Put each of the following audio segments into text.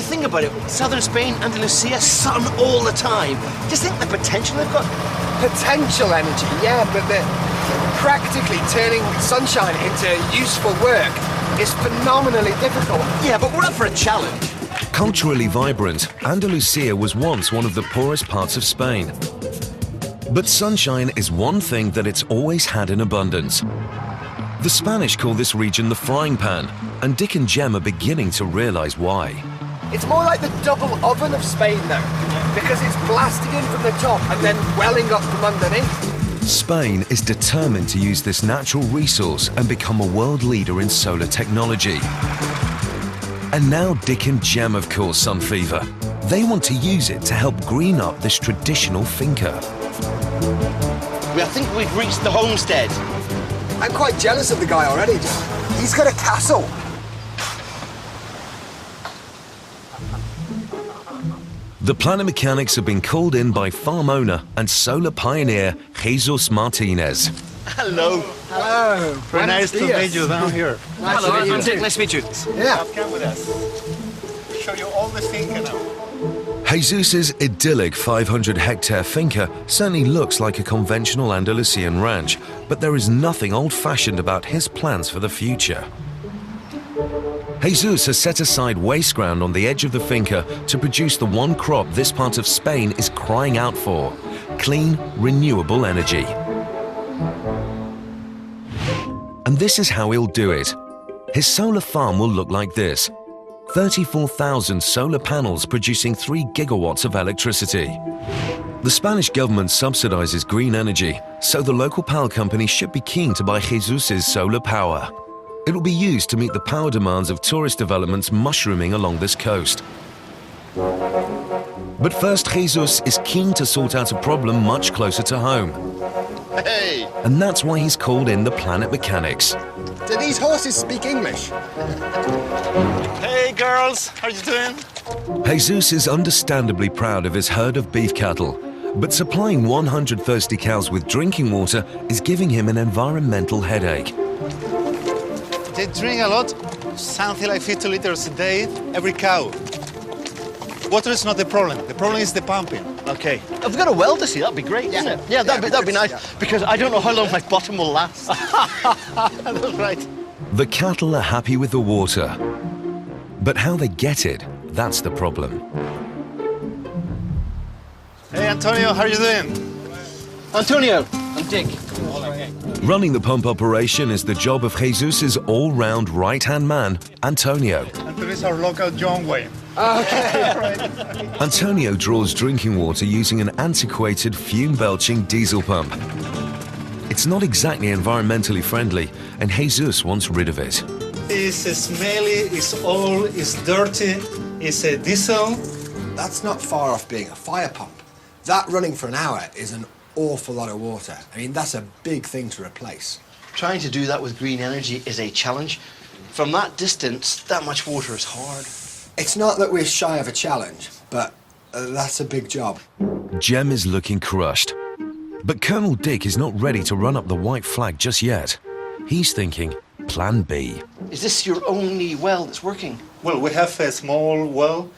think about it, southern Spain, Andalusia, sun all the time. Just think the potential they've got. Potential energy, yeah, but practically turning sunshine into useful work is phenomenally difficult. Yeah, but we're up for a challenge. Culturally vibrant, Andalusia was once one of the poorest parts of Spain. But sunshine is one thing that it's always had in abundance. The Spanish call this region the frying pan, and Dick and Jem are beginning to realize why. It's more like the double oven of Spain, though, because it's blasting in from the top and then welling up from underneath. Spain is determined to use this natural resource and become a world leader in solar technology. And now Dick and Jem have caught sun fever. They want to use it to help green up this traditional finca. I think we've reached the homestead. I'm quite jealous of the guy already, John. He's got a castle. The planet mechanics have been called in by farm owner and solar pioneer Jesus Martinez. Hello. Hello. Very nice to meet you down here. Hello, I'm Dick. Nice to meet you. Yeah. Come with us. Show you all the finca now. Jesus's idyllic 500-hectare finca certainly looks like a conventional Andalusian ranch, but there is nothing old-fashioned about his plans for the future. Jesus has set aside waste ground on the edge of the finca to produce the one crop this part of Spain is crying out for: clean, renewable energy. And this is how he'll do it. His solar farm will look like this: 34,000 solar panels producing 3 gigawatts of electricity. The Spanish government subsidizes green energy, so the local power company should be keen to buy Jesus's solar power. It will be used to meet the power demands of tourist developments mushrooming along this coast. But first, Jesus is keen to sort out a problem much closer to home. Hey! And that's why he's called in the planet mechanics. Do these horses speak English? Hey girls, how are you doing? Jesus is understandably proud of his herd of beef cattle, but supplying 100 thirsty cows with drinking water is giving him an environmental headache. They drink a lot, something like 50 liters a day, every cow. Water is not the problem is the pumping. Okay. If we've got a well to see, that'd be great, isn't it? Yeah, that'd be nice, because I don't know how long my bottom will last. That's right. The cattle are happy with the water, but how they get it, that's the problem. Hey Antonio, how are you doing? Antonio, I'm Dick. Running the pump operation is the job of Jesus's all-round right-hand man, Antonio. And there is our local John Wayne. Antonio draws drinking water using an antiquated fume-belching diesel pump. It's not exactly environmentally friendly, and Jesus wants rid of it. It's smelly, it's old, it's dirty, it's a diesel. That's not far off being a fire pump. That running for an hour is an awful lot of water. I mean, that's a big thing to replace. Trying to do that with green energy is a challenge. From that distance, that much water is hard. It's not that we're shy of a challenge, but that's a big job. Jem is looking crushed. But Colonel Dick is not ready to run up the white flag just yet. He's thinking, Plan B. Is this your only well that's working? Well, we have a small well,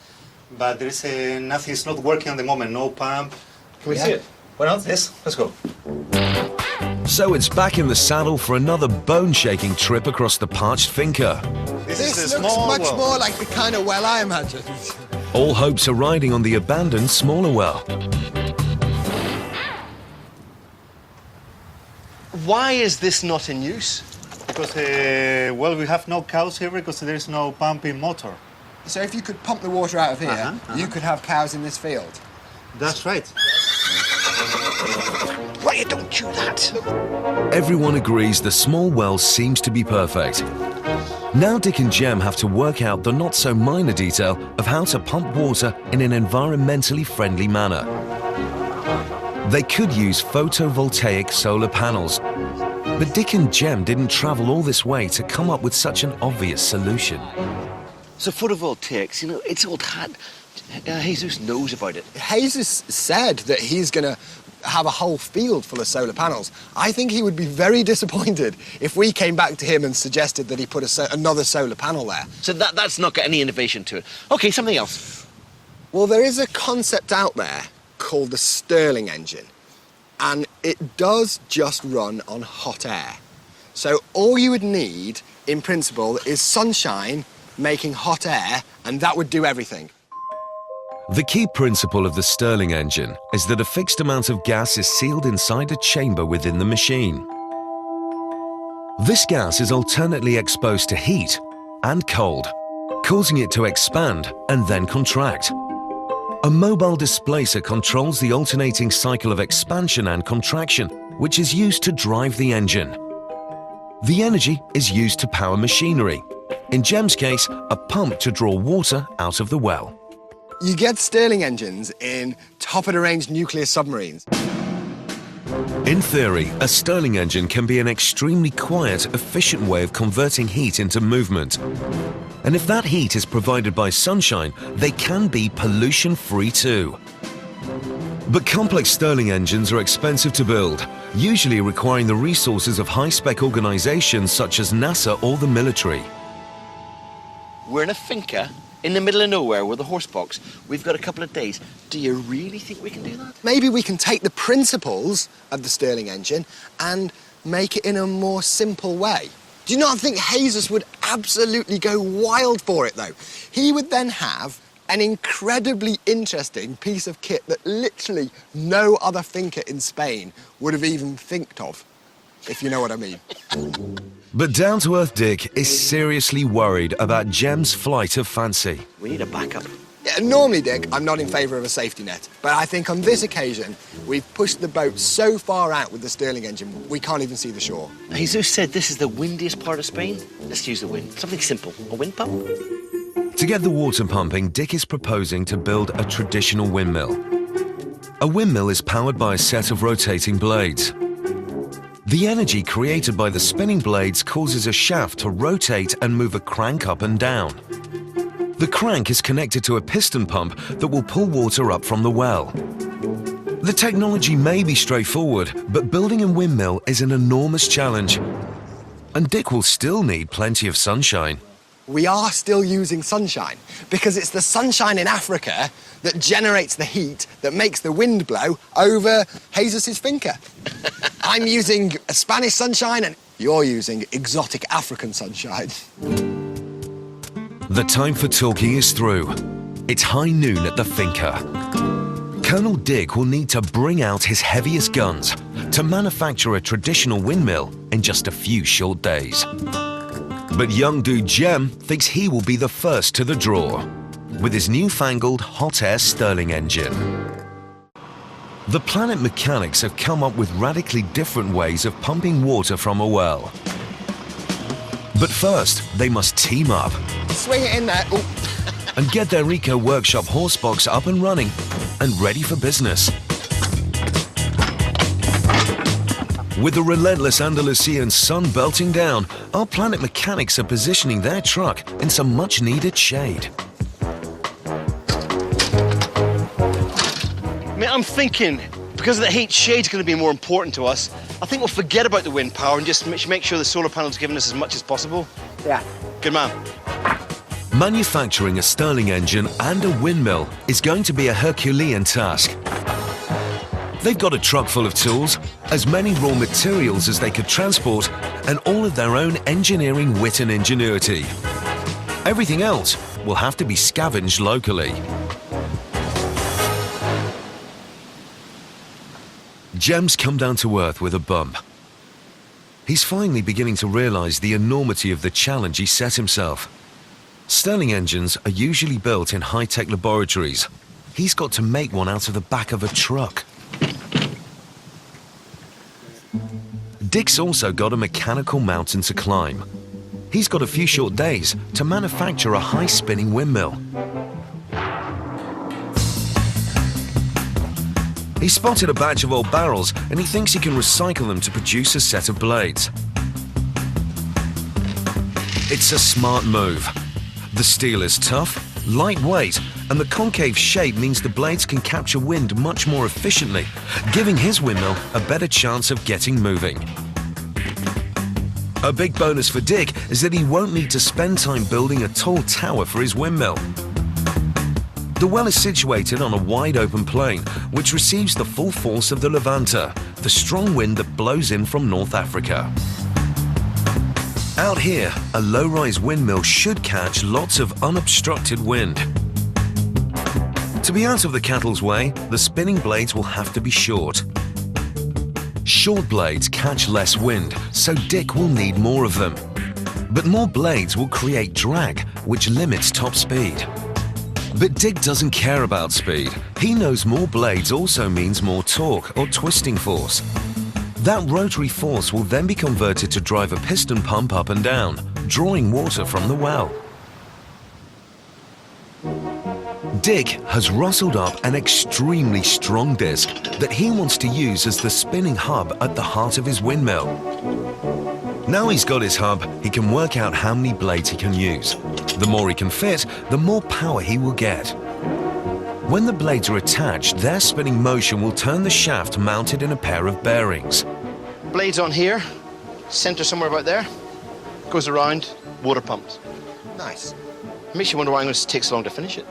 but there is nothing, it's not working at the moment, no pump. Can we see it? Why not? Yes, let's go. So it's back in the saddle for another bone-shaking trip across the parched finca. This This is the looks small much well. more like the kind of well I imagined. All hopes are riding on the abandoned smaller well. Why is this not in use? Because, well, we have no cows here because there is no pumping motor. So if you could pump the water out of here, you could have cows in this field. That's right. Why you don't do that? Everyone agrees the small well seems to be perfect. Now Dick and Jem have to work out the not-so-minor detail of how to pump water in an environmentally friendly manner. They could use photovoltaic solar panels, but Dick and Jem didn't travel all this way to come up with such an obvious solution. So photovoltaics, it's old hat. Jesus knows about it. Jesus said that he's going to have a whole field full of solar panels. I think he would be very disappointed if we came back to him and suggested that he put another solar panel there. So that's not got any innovation to it. OK, something else. Well, there is a concept out there called the Stirling engine, and it does just run on hot air. So all you would need, in principle, is sunshine making hot air, and that would do everything. The key principle of the Stirling engine is that a fixed amount of gas is sealed inside a chamber within the machine. This gas is alternately exposed to heat and cold, causing it to expand and then contract. A mobile displacer controls the alternating cycle of expansion and contraction, which is used to drive the engine. The energy is used to power machinery, in Jem's case, a pump to draw water out of the well. You get Stirling engines in top-of-the-range nuclear submarines. In theory, a Stirling engine can be an extremely quiet, efficient way of converting heat into movement. And if that heat is provided by sunshine, they can be pollution-free too. But complex Stirling engines are expensive to build, usually requiring the resources of high-spec organizations such as NASA or the military. We're in a finca in the middle of nowhere with a horse box. We've got a couple of days. Do you really think we can do that? Maybe we can take the principles of the Stirling engine and make it in a more simple way. Do you not think Jesus would absolutely go wild for it, though? He would then have an incredibly interesting piece of kit that literally no other finca in Spain would have even thinked of, if you know what I mean. But down-to-earth Dick is seriously worried about Jem's flight of fancy. We need a backup. Yeah, normally, Dick, I'm not in favour of a safety net, but I think on this occasion, we've pushed the boat so far out with the Stirling engine, we can't even see the shore. Jesus said this is the windiest part of Spain. Let's use the wind. Something simple. A wind pump? To get the water pumping, Dick is proposing to build a traditional windmill. A windmill is powered by a set of rotating blades. The energy created by the spinning blades causes a shaft to rotate and move a crank up and down. The crank is connected to a piston pump that will pull water up from the well. The technology may be straightforward, but building a windmill is an enormous challenge. And Dick will still need plenty of sunshine. We are still using sunshine because it's the sunshine in Africa that generates the heat that makes the wind blow over Jesus's finca. I'm using a Spanish sunshine and you're using exotic African sunshine. The time for talking is through. It's high noon at the finca. Colonel Dick will need to bring out his heaviest guns to manufacture a traditional windmill in just a few short days. But young dude Jem thinks he will be the first to the draw with his newfangled hot air Stirling engine. The Planet mechanics have come up with radically different ways of pumping water from a well. But first, they must team up Swing it in there. Ooh. and get their Eco Workshop horse box up and running and ready for business. With the relentless Andalusian sun belting down, our Planet mechanics are positioning their truck in some much-needed shade. Mate, I'm thinking, because of the heat, shade's going to be more important to us. I think we'll forget about the wind power and just make sure the solar panel's giving us as much as possible. Yeah. Good man. Manufacturing a Stirling engine and a windmill is going to be a Herculean task. They've got a truck full of tools, as many raw materials as they could transport, and all of their own engineering wit and ingenuity. Everything else will have to be scavenged locally. Jem's come down to earth with a bump. He's finally beginning to realize the enormity of the challenge he set himself. Stirling engines are usually built in high-tech laboratories. He's got to make one out of the back of a truck. Dick's also got a mechanical mountain to climb. He's got a few short days to manufacture a high-spinning windmill. He spotted a batch of old barrels and he thinks he can recycle them to produce a set of blades. It's a smart move. The steel is tough, lightweight, and the concave shape means the blades can capture wind much more efficiently, giving his windmill a better chance of getting moving. A big bonus for Dick is that he won't need to spend time building a tall tower for his windmill. The well is situated on a wide open plain, which receives the full force of the Levanta, the strong wind that blows in from North Africa. Out here, a low-rise windmill should catch lots of unobstructed wind. To be out of the cattle's way, the spinning blades will have to be short. Short blades catch less wind, so Dick will need more of them. But more blades will create drag, which limits top speed. But Dick doesn't care about speed. He knows more blades also means more torque or twisting force. That rotary force will then be converted to drive a piston pump up and down, drawing water from the well. Dick has rustled up an extremely strong disc that he wants to use as the spinning hub at the heart of his windmill. Now he's got his hub, he can work out how many blades he can use. The more he can fit, the more power he will get. When the blades are attached, their spinning motion will turn the shaft mounted in a pair of bearings. Blades on here, center somewhere about there, goes around, water pumps. Nice. Makes you wonder why it takes so long to finish it.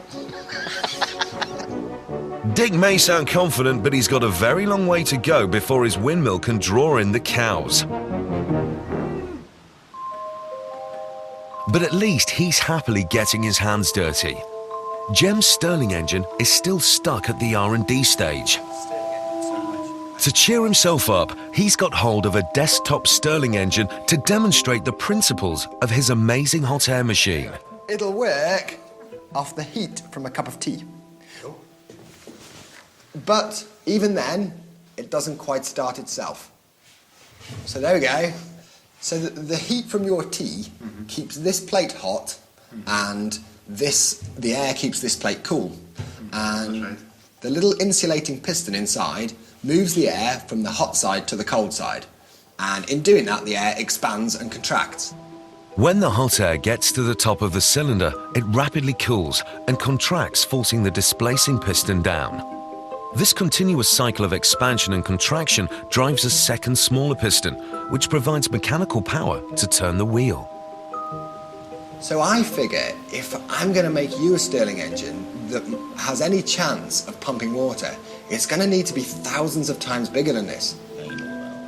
Dick may sound confident, but he's got a very long way to go before his windmill can draw in the cows. But at least he's happily getting his hands dirty. Jem's Stirling engine is still stuck at the R&D stage. To cheer himself up, he's got hold of a desktop Stirling engine to demonstrate the principles of his amazing hot air machine. It'll work off the heat from a cup of tea. But even then, it doesn't quite start itself. So there we go. So the heat from your tea keeps this plate hot, and the air keeps this plate cool. And the little insulating piston inside moves the air from the hot side to the cold side. And in doing that, the air expands and contracts. When the hot air gets to the top of the cylinder, it rapidly cools and contracts, forcing the displacing piston down. This continuous cycle of expansion and contraction drives a second smaller piston, which provides mechanical power to turn the wheel. So I figure if I'm going to make you a Stirling engine that has any chance of pumping water, it's going to need to be thousands of times bigger than this.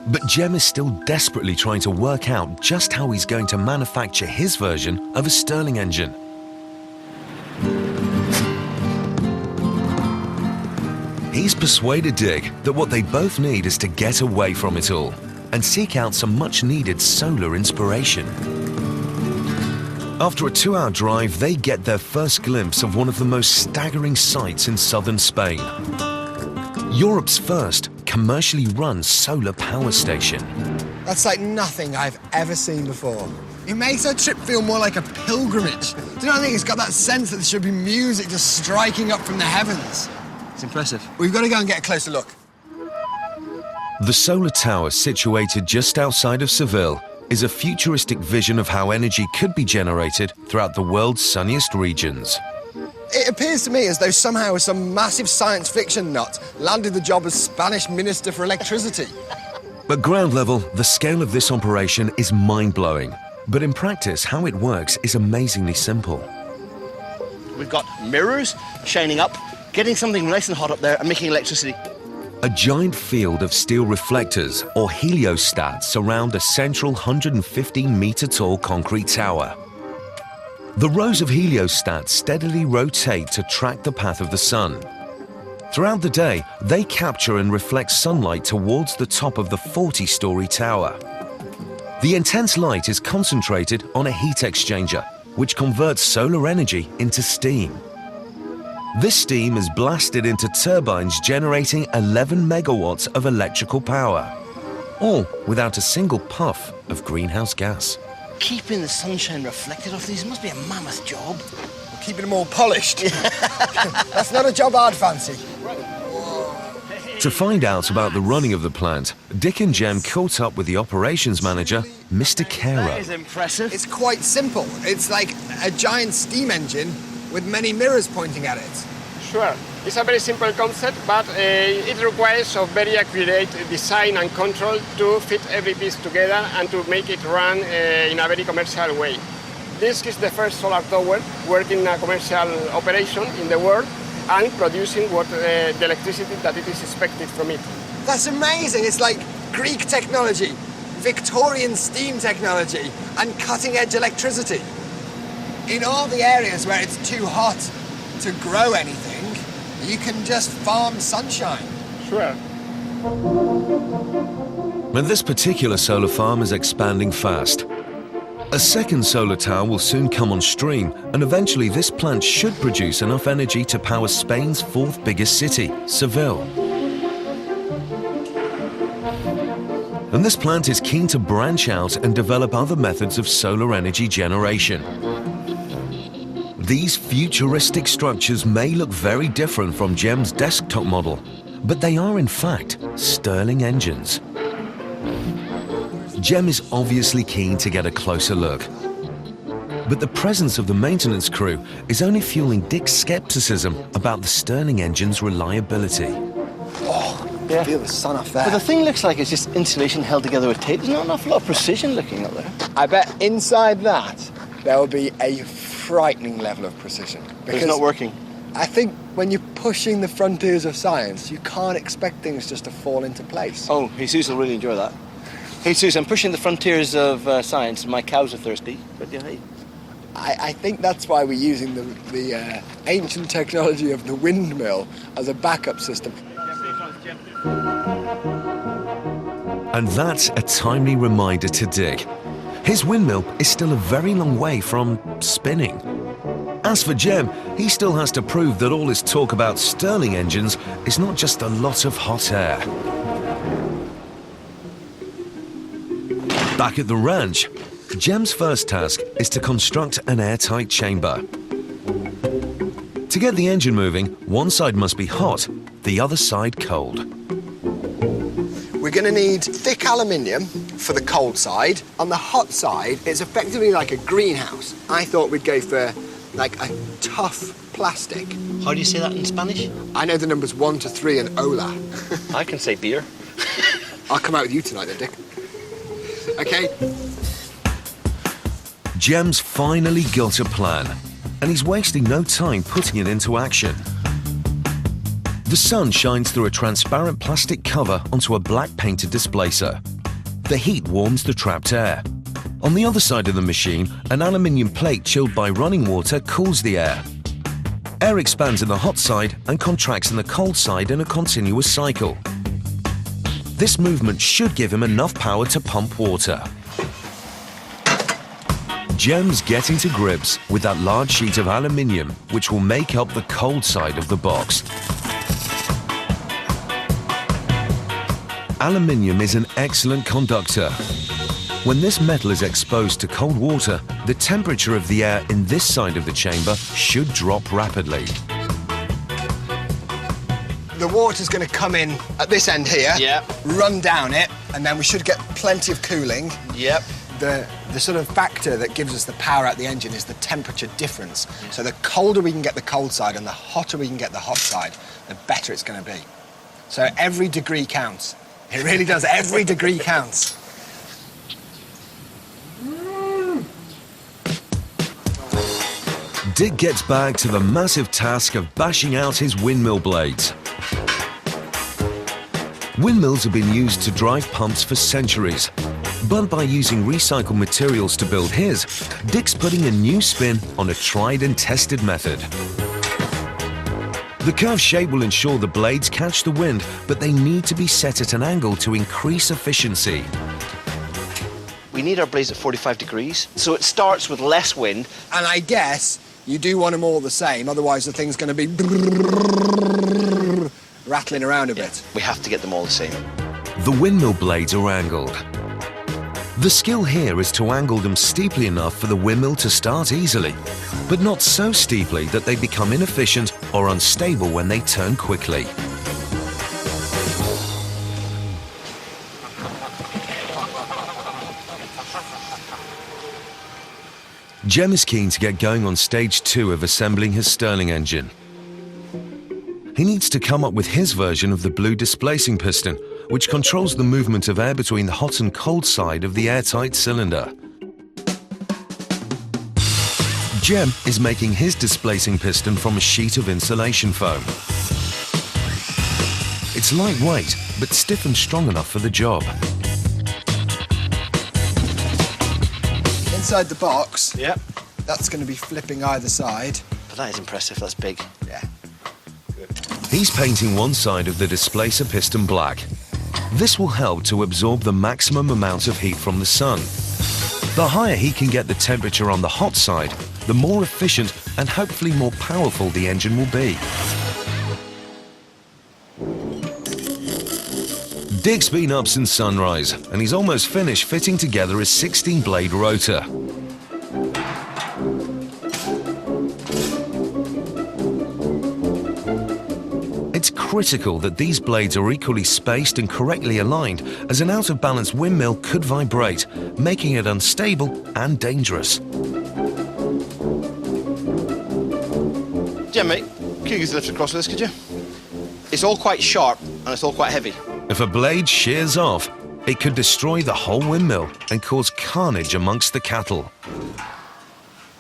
But Jem is still desperately trying to work out just how he's going to manufacture his version of a Stirling engine. He's persuaded Dick that what they both need is to get away from it all and seek out some much-needed solar inspiration. After a 2-hour drive, they get their first glimpse of one of the most staggering sights in southern Spain. Europe's first commercially run solar power station. That's like nothing I've ever seen before. It makes our trip feel more like a pilgrimage. Do you know what I think? It's got that sense that there should be music just striking up from the heavens. It's impressive. We've got to go and get a closer look. The solar tower, situated just outside of Seville, is a futuristic vision of how energy could be generated throughout the world's sunniest regions. It appears to me as though somehow some massive science fiction nut landed the job as Spanish Minister for Electricity. At ground level, the scale of this operation is mind-blowing. But in practice, how it works is amazingly simple. We've got mirrors shining up, getting something nice and hot up there and making electricity. A giant field of steel reflectors, or heliostats, surround a central 115-meter-tall concrete tower. The rows of heliostats steadily rotate to track the path of the sun. Throughout the day, they capture and reflect sunlight towards the top of the 40-story tower. The intense light is concentrated on a heat exchanger, which converts solar energy into steam. This steam is blasted into turbines generating 11 megawatts of electrical power, all without a single puff of greenhouse gas. Keeping the sunshine reflected off these must be a mammoth job. Keeping them all polished. That's not a job I'd fancy. To find out about the running of the plant, Dick and Jem caught up with the operations manager, Mr. That Carer. is impressive. It's quite simple. It's like a giant steam engine with many mirrors pointing at it. Sure. It's a very simple concept, but it requires a very accurate design and control to fit every piece together and to make it run in a very commercial way. This is the first solar tower working in a commercial operation in the world and producing the electricity that it is expected from it. That's amazing. It's like Greek technology, Victorian steam technology, and cutting-edge electricity. In all the areas where it's too hot to grow anything, you can just farm sunshine. Sure. And this particular solar farm is expanding fast. A second solar tower will soon come on stream, and eventually this plant should produce enough energy to power Spain's fourth biggest city, Seville. And this plant is keen to branch out and develop other methods of solar energy generation. These futuristic structures may look very different from Gem's desktop model, but they are in fact Stirling engines. Gem is obviously keen to get a closer look. But the presence of the maintenance crew is only fueling Dick's skepticism about the Stirling engine's reliability. Yeah. Feel the sun off there. But the thing looks like it's just insulation held together with tape. There's not an awful lot of precision looking up there. I bet inside that there will be a frightening level of precision. But it's not working. I think when you're pushing the frontiers of science, you can't expect things just to fall into place. Oh, Jesus will really enjoy that. Jesus, I'm pushing the frontiers of science. My cows are thirsty. But yeah, hey. I think that's why we're using the ancient technology of the windmill as a backup system. And that's a timely reminder to Dick. His windmill is still a very long way from spinning. As for Gem, he still has to prove that all his talk about Stirling engines is not just a lot of hot air. Back at the ranch, Gem's first task is to construct an airtight chamber. To get the engine moving, one side must be hot, the other side cold. We're going to need thick aluminium for the cold side. On the hot side, it's effectively like a greenhouse. I thought we'd go for like a tough plastic. How do you say that in Spanish? I know the numbers 1 to 3 and hola. I can say beer. I'll come out with you tonight then, Dick. Okay. Gem's finally got a plan, and he's wasting no time putting it into action. The sun shines through a transparent plastic cover onto a black painted displacer. The heat warms the trapped air. On the other side of the machine, an aluminium plate chilled by running water cools the air. Air expands in the hot side and contracts in the cold side in a continuous cycle. This movement should give him enough power to pump water. Gem's getting to grips with that large sheet of aluminium, which will make up the cold side of the box. Aluminium is an excellent conductor. When this metal is exposed to cold water, the temperature of the air in this side of the chamber should drop rapidly. The water's going to come in at this end here, run down it, and then we should get plenty of cooling. Yep. The sort of factor that gives us the power out the engine is the temperature difference. So the colder we can get the cold side and the hotter we can get the hot side, the better it's going to be. So every degree counts. It really does. Every degree counts. Dick gets back to the massive task of bashing out his windmill blades. Windmills have been used to drive pumps for centuries. But by using recycled materials to build his, Dick's putting a new spin on a tried and tested method. The curved shape will ensure the blades catch the wind, but they need to be set at an angle to increase efficiency. We need our blades at 45 degrees, so it starts with less wind. And I guess you do want them all the same, otherwise the thing's going to be rattling around a bit. We have to get them all the same. The windmill blades are angled. The skill here is to angle them steeply enough for the windmill to start easily, but not so steeply that they become inefficient or unstable when they turn quickly. Jem is keen to get going on stage 2 of assembling his Stirling engine. He needs to come up with his version of the blue displacing piston, which controls the movement of air between the hot and cold side of the airtight cylinder. Jem is making his displacing piston from a sheet of insulation foam. It's lightweight, but stiff and strong enough for the job. Inside the box, Yep. that's going to be flipping either side. But that is impressive, that's big. Yeah. He's painting one side of the displacer piston black. This will help to absorb the maximum amount of heat from the sun. The higher he can get the temperature on the hot side, the more efficient and hopefully more powerful the engine will be. Dick's been up since sunrise, and he's almost finished fitting together his 16-blade rotor. It's critical that these blades are equally spaced and correctly aligned, as an out-of-balance windmill could vibrate, making it unstable and dangerous. Jem, mate, could you use the lift across with this, could you? It's all quite sharp and it's all quite heavy. If a blade shears off, it could destroy the whole windmill and cause carnage amongst the cattle.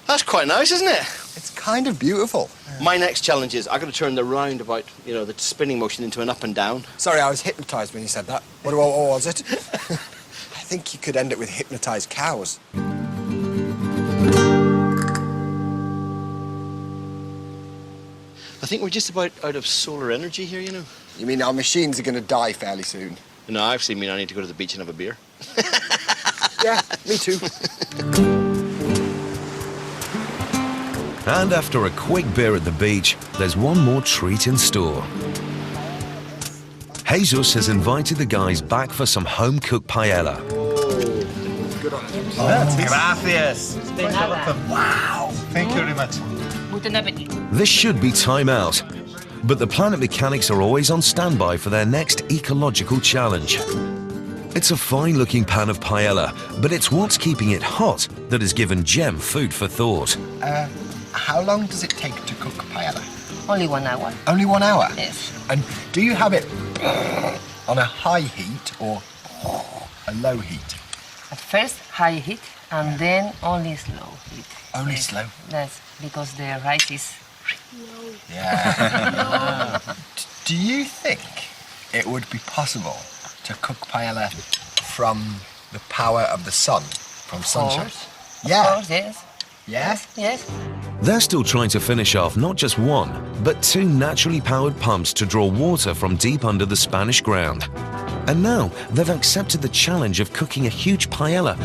That's quite nice, isn't it? It's kind of beautiful. My next challenge is I've got to turn the roundabout, the spinning motion into an up and down. Sorry, I was hypnotised when you said that. What was it? I think you could end it with hypnotised cows. I think we're just about out of solar energy here, you know. You mean our machines are going to die fairly soon? No, I actually mean I need to go to the beach and have a beer. Yeah, me too. And after a quick beer at the beach, there's one more treat in store. Jesus has invited the guys back for some home-cooked paella. Good on it. Gracias. Wow. Thank you very much. Guten Appetit. This should be time out, but the Planet mechanics are always on standby for their next ecological challenge. It's a fine-looking pan of paella, but it's what's keeping it hot that has given Jem food for thought. How long does it take to cook paella? Only 1 hour. Only 1 hour? Yes. And do you have it on a high heat or a low heat? At first, high heat, and then only slow heat. Only Yes. slow? Yes, because the rice is... Yeah. Do you think it would be possible to cook paella from the power of the sun, from sunshine? Course. Yeah. Of course, yes. Yeah? Yes. They're still trying to finish off not just one, but 2 naturally powered pumps to draw water from deep under the Spanish ground. And now they've accepted the challenge of cooking a huge paella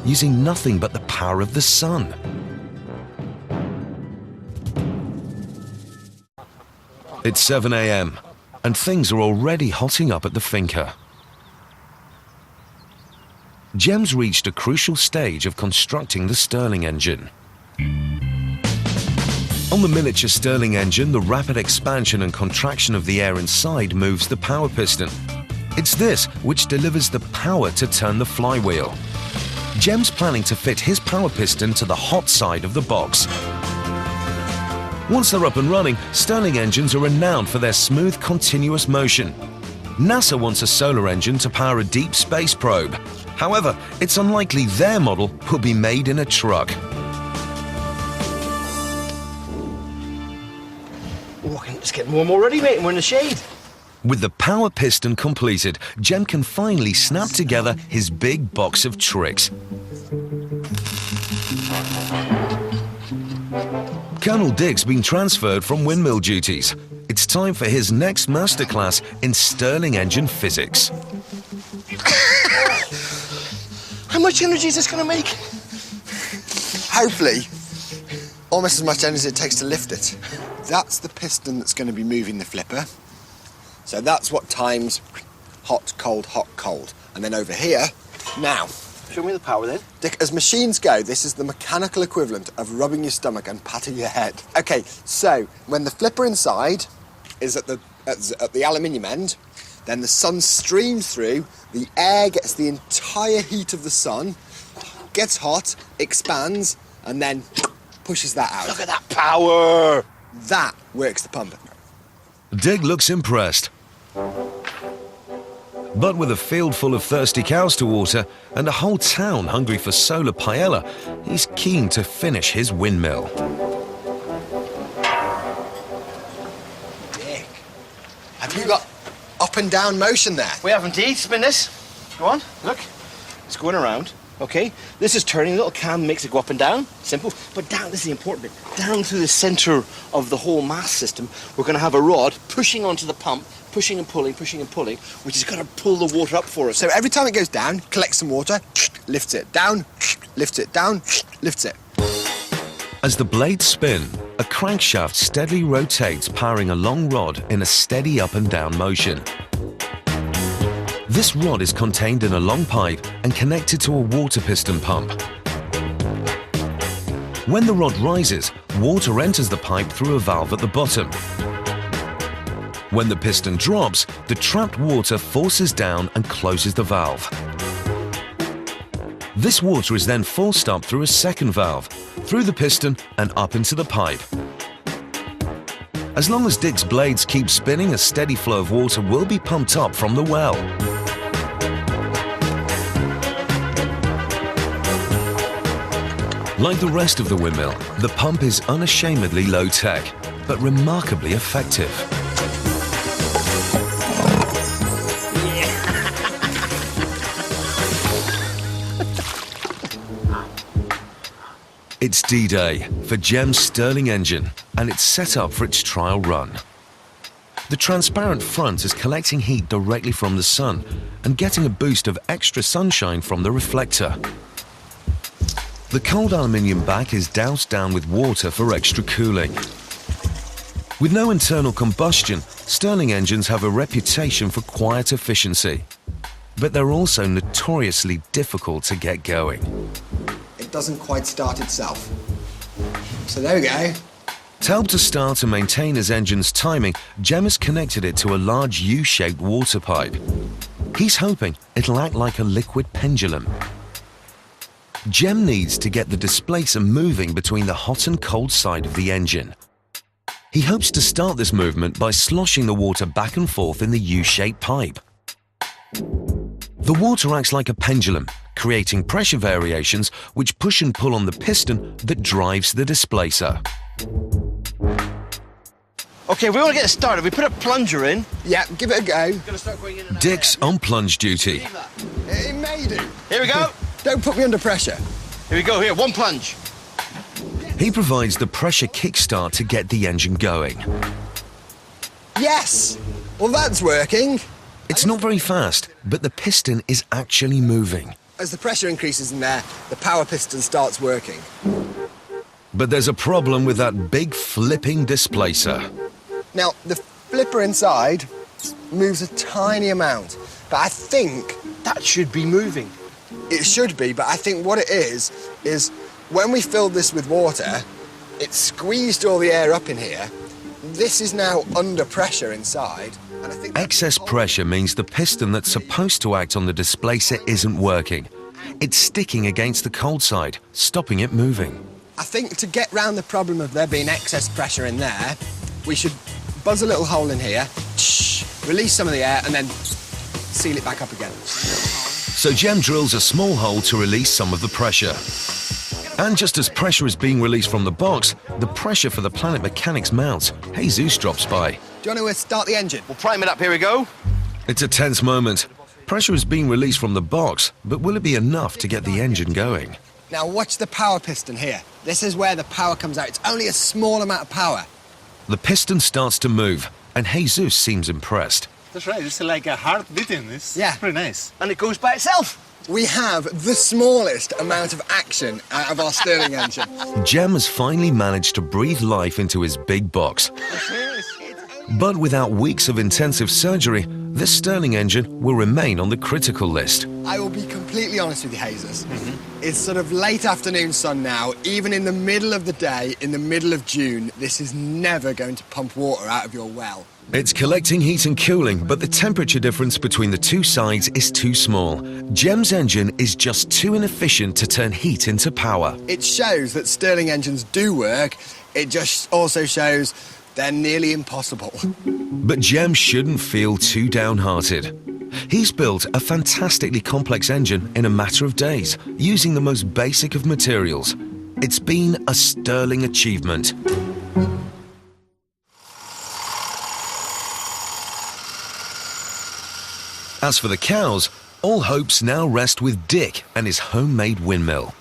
using nothing but the power of the sun. It's 7 a.m. and things are already hotting up at the finca. Jem's reached a crucial stage of constructing the Stirling engine. On the miniature Stirling engine, the rapid expansion and contraction of the air inside moves the power piston. It's this which delivers the power to turn the flywheel. Jem's planning to fit his power piston to the hot side of the box. Once they're up and running, Stirling engines are renowned for their smooth, continuous motion. NASA wants a solar engine to power a deep space probe. However, it's unlikely their model will be made in a truck. Oh, it's getting warm already, mate, and we're in the shade. With the power piston completed, Jem can finally snap together his big box of tricks. Colonel Dick's been transferred from windmill duties. It's time for his next masterclass in Stirling engine physics. How much energy is this going to make? Hopefully, almost as much energy as it takes to lift it. That's the piston that's going to be moving the flipper. So that's what times hot, cold. And then over here, now. Show me the power then. Dick, as machines go, this is the mechanical equivalent of rubbing your stomach and patting your head. Okay, so when the flipper inside is at the aluminium end, then the sun streams through, the air gets the entire heat of the sun, gets hot, expands, and then pushes that out. Look at that power! That works the pump. Dig looks impressed. But with a field full of thirsty cows to water and a whole town hungry for solar paella, he's keen to finish his windmill. Dick, have you got up and down motion there? We have indeed. Spin this. Go on, look. It's going around, okay? This is turning. A little cam makes it go up and down. Simple. But down, this is the important bit. Down through the centre of the whole mass system, we're going to have a rod pushing onto the pump, pushing and pulling, which is going to pull the water up for us. So every time it goes down, collects some water, lifts it down, lifts it down, lifts it. As the blades spin, a crankshaft steadily rotates, powering a long rod in a steady up and down motion. This rod is contained in a long pipe and connected to a water piston pump. When the rod rises, water enters the pipe through a valve at the bottom. When the piston drops, the trapped water forces down and closes the valve. This water is then forced up through a second valve, through the piston and up into the pipe. As long as Dick's blades keep spinning, a steady flow of water will be pumped up from the well. Like the rest of the windmill, the pump is unashamedly low-tech, but remarkably effective. It's D-Day for Gem's Stirling engine, and it's set up for its trial run. The transparent front is collecting heat directly from the sun and getting a boost of extra sunshine from the reflector. The cold aluminium back is doused down with water for extra cooling. With no internal combustion, Stirling engines have a reputation for quiet efficiency, but they're also notoriously difficult to get going. It doesn't quite start itself. So there we go. To help to start and maintain his engine's timing, Gem has connected it to a large U-shaped water pipe. He's hoping it'll act like a liquid pendulum. Gem needs to get the displacer moving between the hot and cold side of the engine. He hopes to start this movement by sloshing the water back and forth in the U-shaped pipe. The water acts like a pendulum, creating pressure variations which push and pull on the piston that drives the displacer. Okay, we want to get started. We put a plunger in. Yeah, give it a go. Gonna start going in and out. Dick's on plunge duty. It may do. Here we go. Don't put me under pressure. Here we go. Here, one plunge. He provides the pressure kickstart to get the engine going. Yes! Well, that's working. It's not very fast, but the piston is actually moving. As the pressure increases in there, the power piston starts working. But there's a problem with that big flipping displacer. Now, the flipper inside moves a tiny amount, but I think That should be moving. it should be, but I think what it is when we filled this with water, it squeezed all the air up in here. This is now under pressure inside. And I think Excess pressure means the piston that's supposed to act on the displacer isn't working. It's sticking against the cold side, stopping it moving. I think to get round the problem of there being excess pressure in there, we should buzz a little hole in here, release some of the air, and then seal it back up again. So Gem drills a small hole to release some of the pressure. And just as pressure is being released from the box, the pressure for the Planet Mechanics mounts. Jesus drops by. Do you want to start the engine? We'll prime it up. Here we go. It's a tense moment. Pressure is being released from the box, but will it be enough to get the engine going? Now watch the power piston here. This is where the power comes out. It's only a small amount of power. The piston starts to move, and Jesus seems impressed. That's right, it's like a heart beating. It's pretty nice. And it goes by itself. We have the smallest amount of action out of our Stirling engine. Gem has finally managed to breathe life into his big box. But without weeks of intensive surgery, this Stirling engine will remain on the critical list. I will be completely honest with you, Jesus. It's sort of late afternoon sun now. Even in the middle of the day, in the middle of June, this is never going to pump water out of your well. It's collecting heat and cooling, but the temperature difference between the two sides is too small. Jem's engine is just too inefficient to turn heat into power. It shows that Stirling engines do work. It just also shows they're nearly impossible. But Jem shouldn't feel too downhearted. He's built a fantastically complex engine in a matter of days, using the most basic of materials. It's been a sterling achievement. As for the cows, all hopes now rest with Dick and his homemade windmill.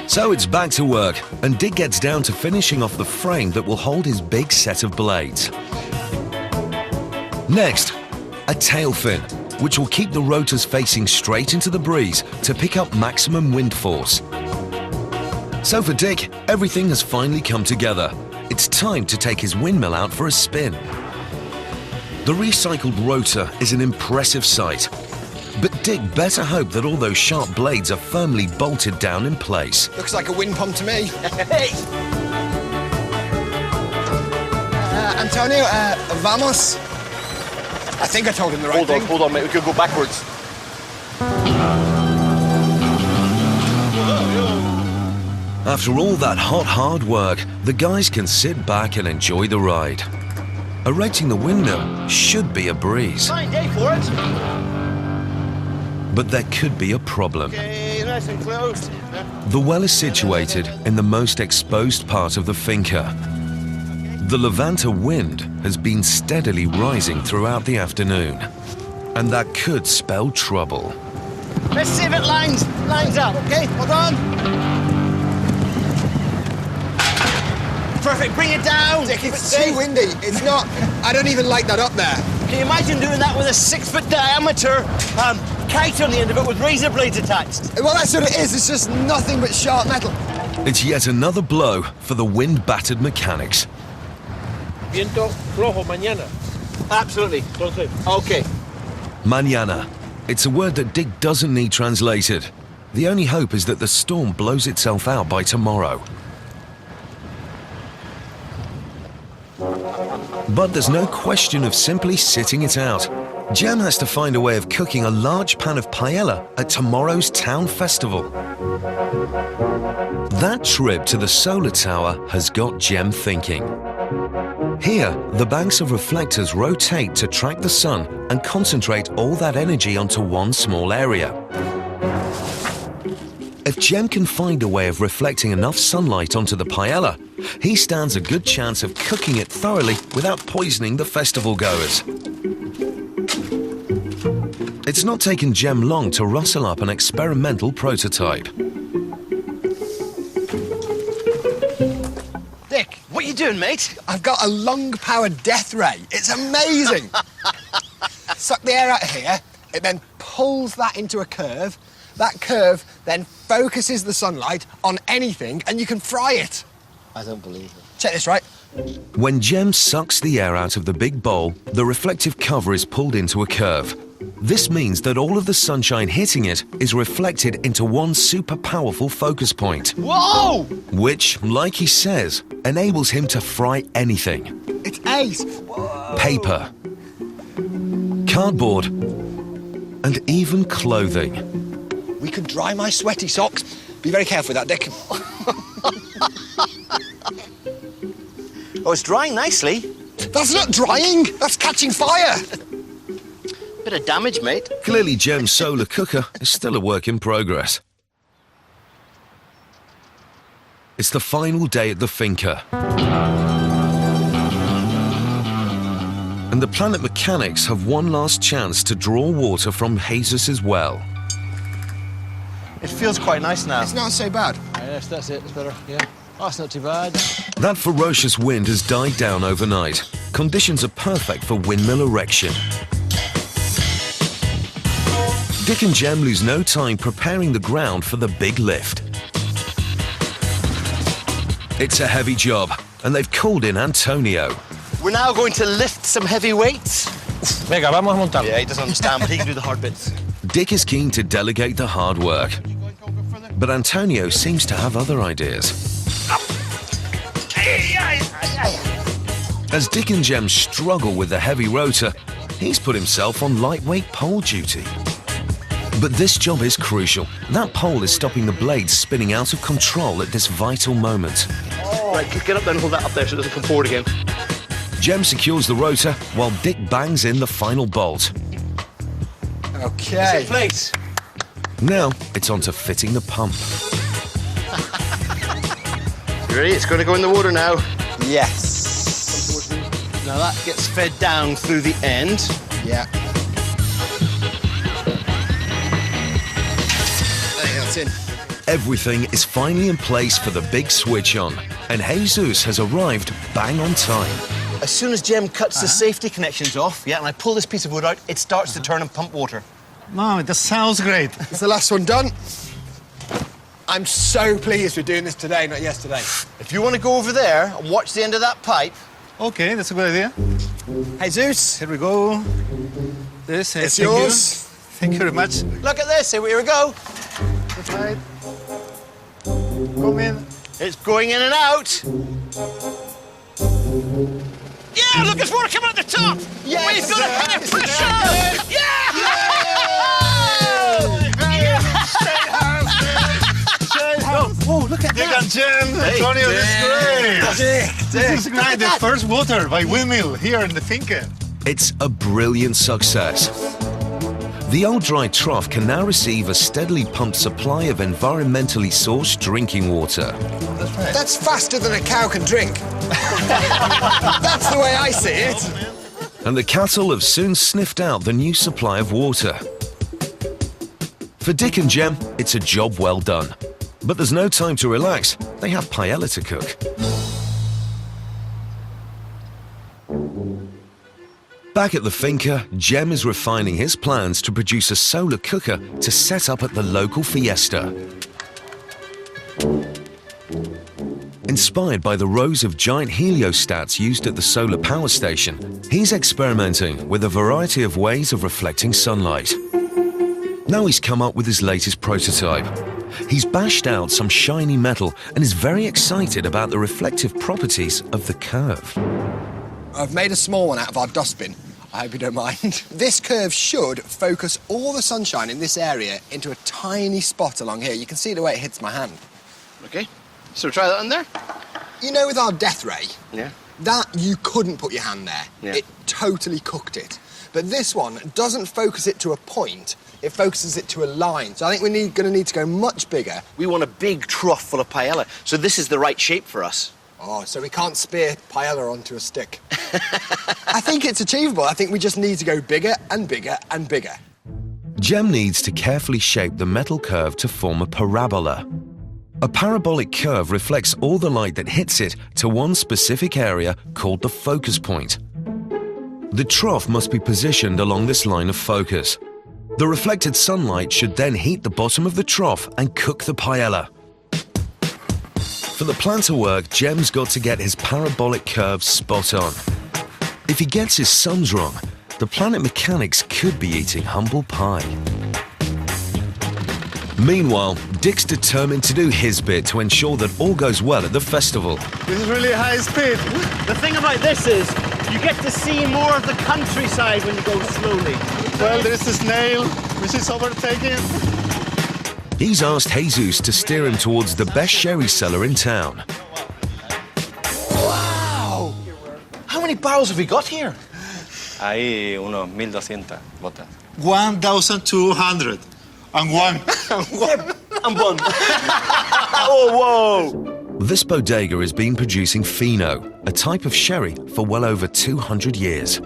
So it's back to work, and Dick gets down to finishing off the frame that will hold his big set of blades. Next, a tail fin, which will keep the rotors facing straight into the breeze to pick up maximum wind force. So for Dick, everything has finally come together. It's time to take his windmill out for a spin. The recycled rotor is an impressive sight, but Dick better hope that all those sharp blades are firmly bolted down in place. Looks like a wind pump to me. Hey! Antonio, vamos? I think I told him the right thing. Hold on, mate. We could go backwards. After all that hard work, the guys can sit back and enjoy the ride. Erecting the windmill should be a breeze. Fine day for it. But there could be a problem. Okay, nice and close. The well is situated in the most exposed part of the finca. The Levanta wind has been steadily rising throughout the afternoon, and that could spell trouble. Let's see if it lines up, okay? Hold on. Perfect, bring it down. Dick, it's too windy. It's not. I don't even like that up there. Can you imagine doing that with a 6-foot diameter kite on the end of it with razor blades attached? Well, that's what it is. It's just nothing but sharp metal. It's yet another blow for the wind-battered mechanics. Viento flojo mañana. Absolutely. Entonces. Okay. Mañana. It's a word that Dick doesn't need translated. The only hope is that the storm blows itself out by tomorrow. But there's no question of simply sitting it out. Jem has to find a way of cooking a large pan of paella at tomorrow's town festival. That trip to the solar tower has got Jem thinking. Here, the banks of reflectors rotate to track the sun and concentrate all that energy onto one small area. If Jem can find a way of reflecting enough sunlight onto the paella, he stands a good chance of cooking it thoroughly without poisoning the festival goers. It's not taken Jem long to rustle up an experimental prototype. Dick, what are you doing, mate? I've got a long-powered death ray. It's amazing. Suck the air out of here. It then pulls that into a curve. That curve then focuses the sunlight on anything, and you can fry it. I don't believe it. Check this, right? When Jem sucks the air out of the big bowl, the reflective cover is pulled into a curve. This means that all of the sunshine hitting it is reflected into one super powerful focus point. Whoa! Which, like he says, enables him to fry anything. It's ace. Paper, cardboard, and even clothing. We could dry my sweaty socks. Be very careful with that, Dick. Oh, it's drying nicely. That's not drying. That's catching fire. Bit of damage, mate. Clearly, Jem's solar cooker is still a work in progress. It's the final day at the finca. And the planet mechanics have one last chance to draw water from Jesus' well. It feels quite nice now. It's not so bad. Yes, that's it. It's better. Yeah. Oh, it's not too bad. That ferocious wind has died down overnight. Conditions are perfect for windmill erection. Dick and Jem lose no time preparing the ground for the big lift. It's a heavy job, and they've called in Antonio. We're now going to lift some heavy weights. Venga, vamos a montar. Yeah, he doesn't understand, but he can do the hard bits. Dick is keen to delegate the hard work, but Antonio seems to have other ideas. As Dick and Jem struggle with the heavy rotor, he's put himself on lightweight pole duty. But this job is crucial. That pole is stopping the blades spinning out of control at this vital moment. Right, get up there and hold that up there so it doesn't come forward again. Jem secures the rotor while Dick bangs in the final bolt. Okay. It's in place. Now it's on to fitting the pump. You ready? It's going to go in the water now. Yes. Now that gets fed down through the end. Yeah. There, that's in. Everything is finally in place for the big switch on, and Jesus has arrived bang on time. As soon as Jem cuts the safety connections off, yeah, and I pull this piece of wood out, it starts to turn and pump water. No, that sounds great. It's the last one done. I'm so pleased we're doing this today, not yesterday. If you want to go over there and watch the end of that pipe. Okay, that's a good idea. Jesus, Here we go. This it's thank yours. You. Thank you very much. Look at this, here we go. That's right. Come in. It's going in and out. Yeah, look, there's water coming at the top. Yes, We've got a bit of pressure. Yeah! Oh, look at Dick that. and Jem, Hey, Antonio, this is great. This is Look at great. The that. first water by windmill here in the finca. It's a brilliant success. The old dry trough can now receive a steadily pumped supply of environmentally sourced drinking water. That's faster than a cow can drink. That's the way I see it. And the cattle have soon sniffed out the new supply of water. For Dick and Jem, it's a job well done. But there's no time to relax. They have paella to cook. Back at the finca, Jem is refining his plans to produce a solar cooker to set up at the local fiesta. Inspired by the rows of giant heliostats used at the solar power station, he's experimenting with a variety of ways of reflecting sunlight. Now he's come up with his latest prototype. He's bashed out some shiny metal and is very excited about the reflective properties of the curve. I've made a small one out of our dustbin. I hope you don't mind. This curve should focus all the sunshine in this area into a tiny spot along here. You can see the way it hits my hand. Okay, so try that on there. You know, with our death ray, Yeah. that you couldn't put your hand there. Yeah. It totally cooked it. But this one doesn't focus it to a point, it focuses it to a line. So I think we're going to need to go much bigger. We want a big trough full of paella, so this is the right shape for us. Oh, so we can't spear paella onto a stick. I think it's achievable. I think we just need to go bigger and bigger and bigger. Jem needs to carefully shape the metal curve to form a parabola. A parabolic curve reflects all the light that hits it to one specific area called the focus point. The trough must be positioned along this line of focus. The reflected sunlight should then heat the bottom of the trough and cook the paella. For the plan to work, Jem's got to get his parabolic curve spot on. If he gets his sums wrong, the planet mechanics could be eating humble pie. Meanwhile, Dick's determined to do his bit to ensure that all goes well at the festival. This is really high speed. The thing about this is, you get to see more of the countryside when you go slowly. Well, there is a snail which is overtaking. He's asked Jesus to steer him towards the best sherry cellar in town. Wow! How many barrels have we got here? Hay unos 1,200 botas. 1,200 and one. And one. Oh, whoa! This bodega has been producing Fino, a type of sherry, for well over 200 years.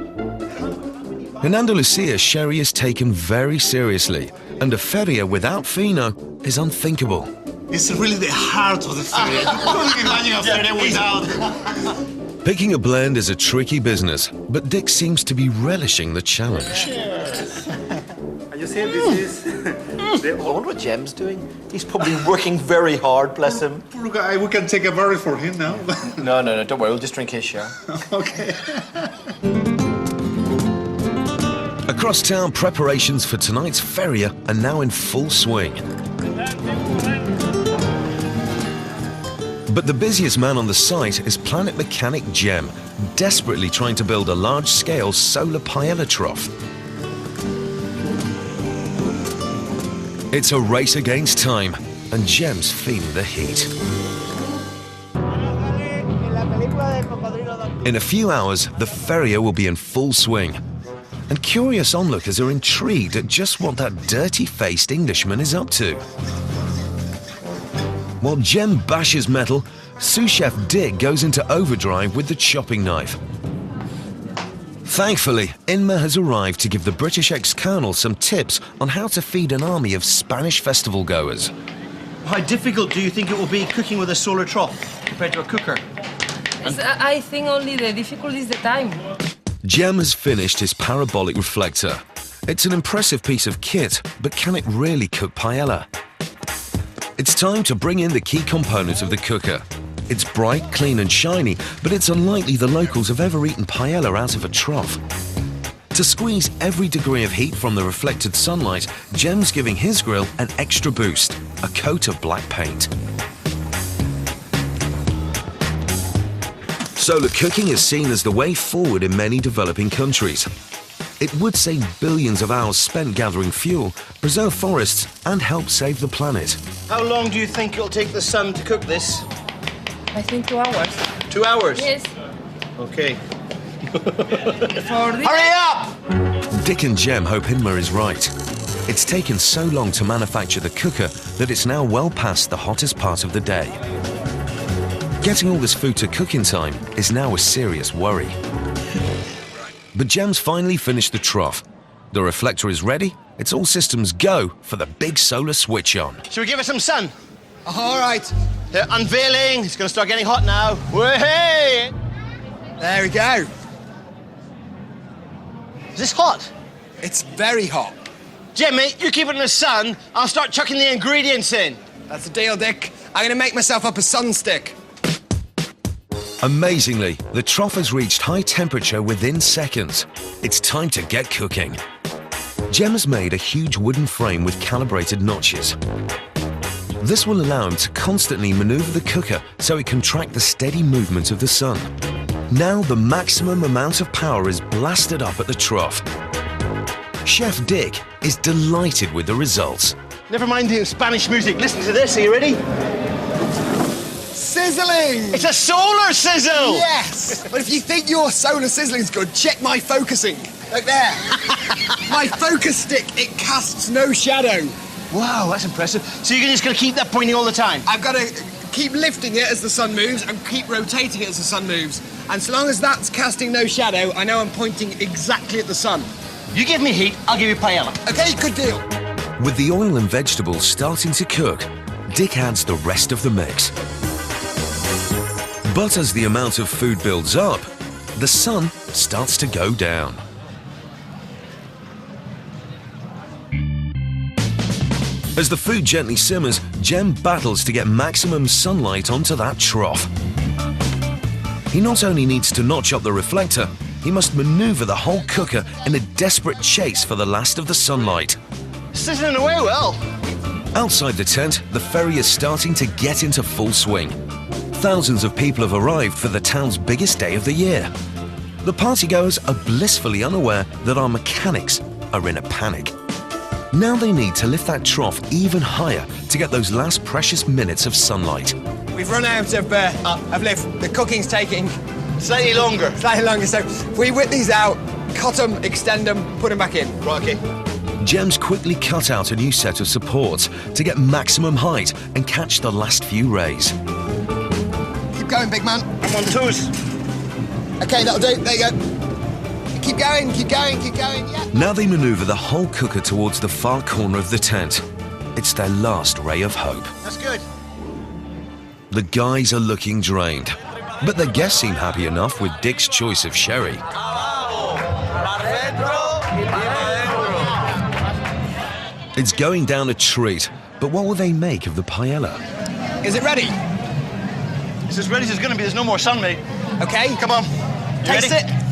In Andalusia, sherry is taken very seriously, and a feria without Fino is unthinkable. It's really the heart of the feria. You couldn't imagine a feria without. Picking a blend is a tricky business, but Dick seems to be relishing the challenge. You see, this is I wonder what Jem's doing. He's probably working very hard, bless him. Poor guy, we can take a barrel for him now. No, don't worry, we'll just drink his share. Okay. Across town, preparations for tonight's feria are now in full swing. But the busiest man on the site is planet mechanic Jem, desperately trying to build a large-scale solar paella trough. It's a race against time, and Jem's feeling the heat. In a few hours, the Ferrier will be in full swing, and curious onlookers are intrigued at just what that dirty-faced Englishman is up to. While Jem bashes metal, sous chef Dick goes into overdrive with the chopping knife. Thankfully, Inma has arrived to give the British ex-colonel some tips on how to feed an army of Spanish festival goers. How difficult do you think it will be cooking with a solar trough compared to a cooker? I think only the difficulty is the time. Jem has finished his parabolic reflector. It's an impressive piece of kit, but can it really cook paella? It's time to bring in the key components of the cooker. It's bright, clean and shiny, but it's unlikely the locals have ever eaten paella out of a trough. To squeeze every degree of heat from the reflected sunlight, Jem's giving his grill an extra boost, a coat of black paint. Solar cooking is seen as the way forward in many developing countries. It would save billions of hours spent gathering fuel, preserve forests and help save the planet. How long do you think it'll take the sun to cook this? I think 2 hours. 2 hours? Yes. Okay. For this... Hurry up! Dick and Jem hope Inma is right. It's taken so long to manufacture the cooker that it's now well past the hottest part of the day. Getting all this food to cook in time is now a serious worry. But Jem's finally finished the trough. The reflector is ready. It's all systems go for the big solar switch on. Shall we give it some sun? All right. They're unveiling. It's going to start getting hot now. Way! There we go. Is this hot? It's very hot. Jimmy, you keep it in the sun. I'll start chucking the ingredients in. That's the deal, Dick. I'm going to make myself up a sun stick. Amazingly, the trough has reached high temperature within seconds. It's time to get cooking. Jem has made a huge wooden frame with calibrated notches. This will allow him to constantly maneuver the cooker so it can track the steady movement of the sun. Now the maximum amount of power is blasted up at the trough. Chef Dick is delighted with the results. Never mind the Spanish music. Listen to this. Are you ready? Sizzling! It's a solar sizzle! Yes! But if you think your solar sizzling's good, check my focusing. Look there. My focus stick, it casts no shadow. Wow, that's impressive. So you're just going to keep that pointing all the time? I've got to keep lifting it as the sun moves and keep rotating it as the sun moves. And so long as that's casting no shadow, I know I'm pointing exactly at the sun. You give me heat, I'll give you paella. Okay, good deal. With the oil and vegetables starting to cook, Dick adds the rest of the mix. But as the amount of food builds up, the sun starts to go down. As the food gently simmers, Jem battles to get maximum sunlight onto that trough. He not only needs to notch up the reflector, he must maneuver the whole cooker in a desperate chase for the last of the sunlight. Sizzling away well. Outside the tent, the ferry is starting to get into full swing. Thousands of people have arrived for the town's biggest day of the year. The partygoers are blissfully unaware that our mechanics are in a panic. Now they need to lift that trough even higher to get those last precious minutes of sunlight. We've run out of lift. The cooking's taking Slightly longer. So if we whip these out, cut them, extend them, put them back in. Right, okay. Jem's quickly cut out a new set of supports to get maximum height and catch the last few rays. Keep going, big man. I'm on toes. Okay, that'll do. There you go. Keep going, keep going, keep going, yeah. Now they maneuver the whole cooker towards the far corner of the tent. It's their last ray of hope. That's good. The guys are looking drained, but their guests seem happy enough with Dick's choice of sherry. It's going down a treat, but what will they make of the paella? Is it ready? It's as ready as it's going to be. There's no more sun, mate. Okay. Come on. Taste ready? it.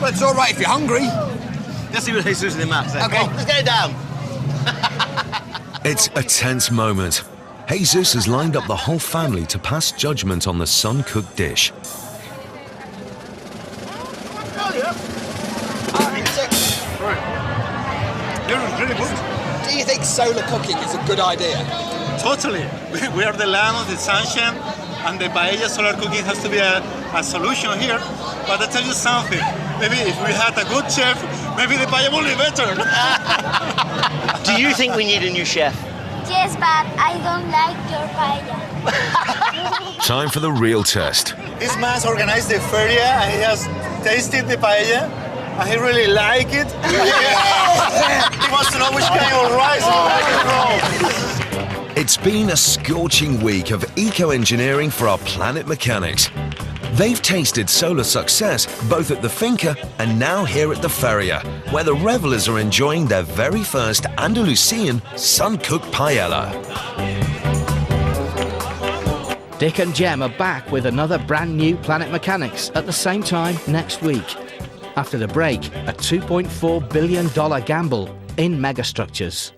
Well, it's all right if you're hungry. Let's see what Jesus in the mask. Okay. Let's get it down. It's a tense moment. Jesus has lined up the whole family to pass judgment on the sun-cooked dish. You're really good. Do you think solar cooking is a good idea? Totally. We are the land of the sunshine, and the paella solar cooking has to be a solution here. But I tell you something, maybe if we had a good chef, maybe the paella will be better. Do you think we need a new chef? Yes, but I don't like your paella. Time for the real test. This man organized the feria, and he has tasted the paella, and he really liked it. He wants to know which kind of rice he likes. It's been a scorching week of eco-engineering for our planet mechanics. They've tasted solar success both at the finca and now here at the feria, where the revelers are enjoying their very first Andalusian sun-cooked paella. Dick and Jem are back with another brand new Planet Mechanics at the same time next week. After the break, a $2.4 billion gamble in megastructures.